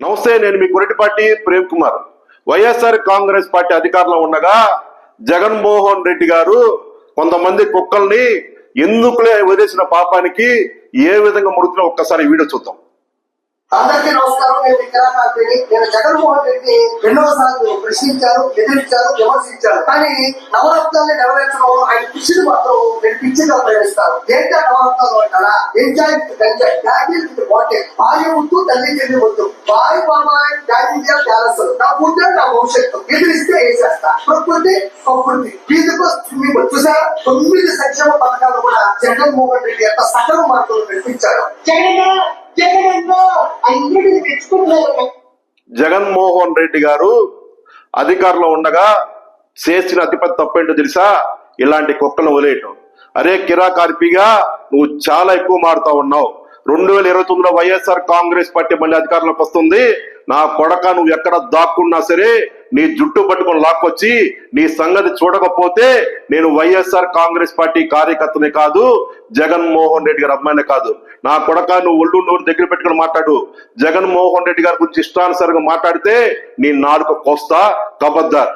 నమస్తే, నేను మీ కొరటిపాటి ప్రేమ్ కుమార్. వైఎస్ఆర్ కాంగ్రెస్ పార్టీ అధికారంలో ఉండగా జగన్మోహన్ రెడ్డి గారు కొంతమంది కుక్కల్ని ఎందుకులే వదిలేసిన పాపానికి ఏ విధంగా ముడుతున్నా ఒక్కసారి వీడియో చూద్దాం. అందరికీ నమస్కారం. నేను జగన్మోహన్ రెడ్డి రెండవసారి ప్రశ్నించారు, ఎదిరించారు, విమర్శించారు. కానీ నవరత్నాన్ని నెరవేర్చడంలో ఆయన కృషిని మాత్రం నేను పిచ్చిగా ప్రయోగిస్తారు. ఏంటి నవరత్నాలు అంటారా? ఎంజాయ్ బాటిల్, భార్య వద్దు, తల్లి చెల్లి వద్దు, బాయ్ బాబాయ్ ఇండియా ప్యాలెస్, నా కూతురు నా భవిష్యత్తు, ఎదిరిస్తే వేసేస్తా, ప్రకృతి ప్రకృతి వీధిలో స్విమ్మింగ్ చూసారా? 9 సంక్షేమ పథకాలు కూడా జగన్మోహన్ రెడ్డి ఎంత సకల మార్పులు నడిపించారు. జగన్మోహన్ రెడ్డి గారు అధికారంలో ఉండగా చేసిన అతిపెద్ద తప్పేంటో తెలుసా? ఇలాంటి కుక్కలను వదిలేయటం. అరే కిరాకార్పిగా నువ్వు చాలా ఎక్కువ మారుతా ఉన్నావు. 2029లో వైఎస్ఆర్ కాంగ్రెస్ పార్టీ మళ్ళీ అధికారంలోకి వస్తుంది. నా కొడక, నువ్వు ఎక్కడ దాక్కున్నా సరే నీ జుట్టు పట్టుకొని లాక్కొచ్చి నీ సంగతి చూడకపోతే నేను వైఎస్ఆర్ కాంగ్రెస్ పార్టీ కార్యకర్తనే కాదు, జగన్మోహన్ రెడ్డి గారి అమ్మాయినే కాదు. నా కొడక, నువ్వు ఒళ్ళు నోరు దగ్గర పెట్టుకుని మాట్లాడు. జగన్మోహన్ రెడ్డి గారి గురించి ఇష్టానుసారంగా మాట్లాడితే నీ నాలుక కోస్తా, కబద్దార్.